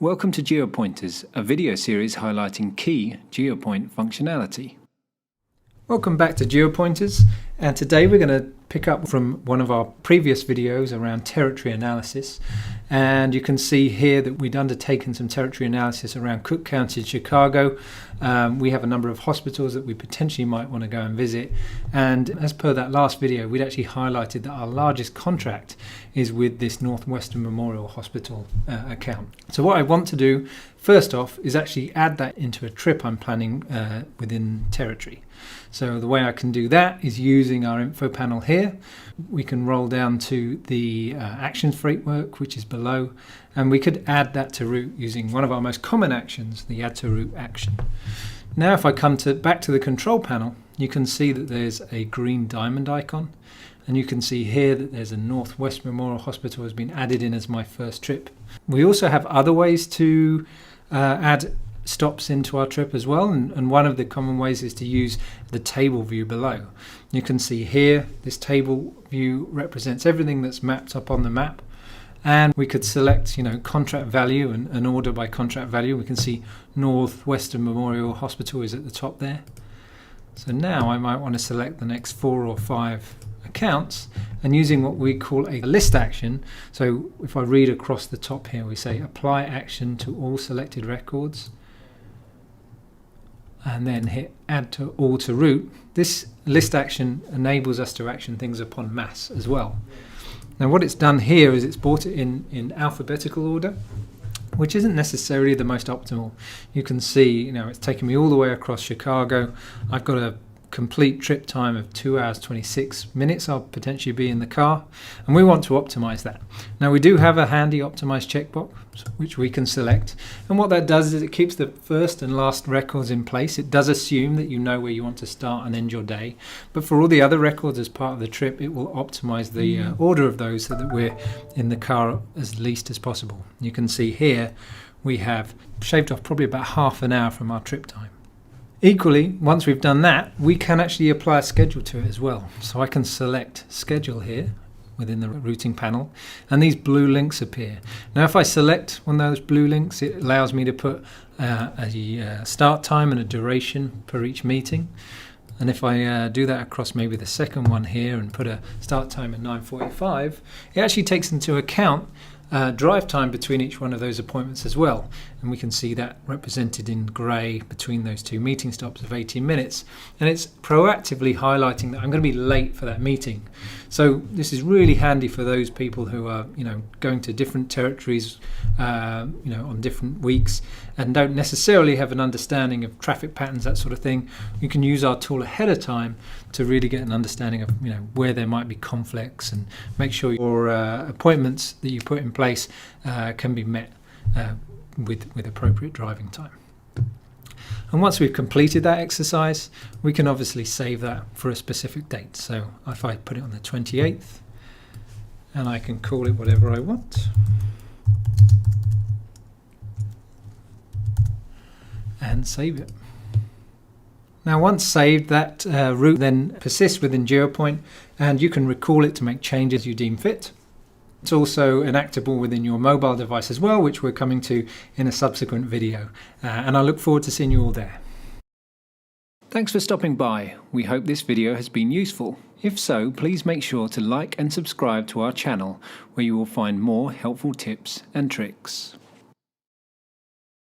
Welcome to Geopointers, a video series highlighting key Geopointe functionality. Welcome back to Geopointers, and today we're going to pick up from one of our previous videos around territory analysis. And you can see here that we'd undertaken some territory analysis around Cook County, Chicago. We have a number of hospitals that we potentially might want to go and visit. And as per that last video, we'd actually highlighted that our largest contract is with this Northwestern Memorial Hospital account. So what I want to do first off is actually add that into a trip I'm planning within territory. So the way I can do that is using our info panel here. We can roll down to the actions framework, which is below, and we could add that to route using one of our most common actions, the add to route action. Now if I come back to the control panel, you can see that there's a green diamond icon, and you can see here that there's a Northwest Memorial Hospital has been added in as my first trip. We also have other ways to add stops into our trip as well, and one of the common ways is to use the table view below. You can see here this table view represents everything that's mapped up on the map, and we could select contract value and order by contract value. We can see Northwestern Memorial Hospital is at the top there. So now I might want to select the next 4 or 5 accounts, and using what we call a list action. So if I read across the top here, we say apply action to all selected records, and then hit add to all to route. This list action enables us to action things upon mass as well. Now what it's done here is it's brought it in alphabetical order, which isn't necessarily the most optimal. You can see it's taken me all the way across Chicago. I've got a complete trip time of 2 hours 26 minutes. I'll potentially be in the car, and we want to optimize that. Now we do have a handy optimize checkbox which we can select, and what that does is it keeps the first and last records in place. It does assume that you know where you want to start and end your day, but for all the other records as part of the trip, it will optimize the order of those so that we're in the car as least as possible. You can see here we have shaved off probably about half an hour from our trip time. Equally, once we've done that, we can actually apply a schedule to it as well. So I can select schedule here within the routing panel, and these blue links appear. Now if I select one of those blue links, it allows me to put a start time and a duration per each meeting. And if I do that across maybe the second one here and put a start time at 9:45, it actually takes into account drive time between each one of those appointments as well, and we can see that represented in grey between those two meeting stops of 18 minutes, and it's proactively highlighting that I'm going to be late for that meeting. So this is really handy for those people who are going to different territories on different weeks and don't necessarily have an understanding of traffic patterns, that sort of thing. You can use our tool ahead of time to really get an understanding of where there might be conflicts, and make sure your appointments that you put in place can be met with appropriate driving time. And once we've completed that exercise, we can obviously save that for a specific date. So if I put it on the 28th, and I can call it whatever I want, and save it. Now once saved, that route then persists within Geopointe, and you can recall it to make changes you deem fit. It's also enactable within your mobile device as well, which we're coming to in a subsequent video, and I look forward to seeing you all there. Thanks for stopping by. We hope this video has been useful. If so, please make sure to like and subscribe to our channel, where you will find more helpful tips and tricks.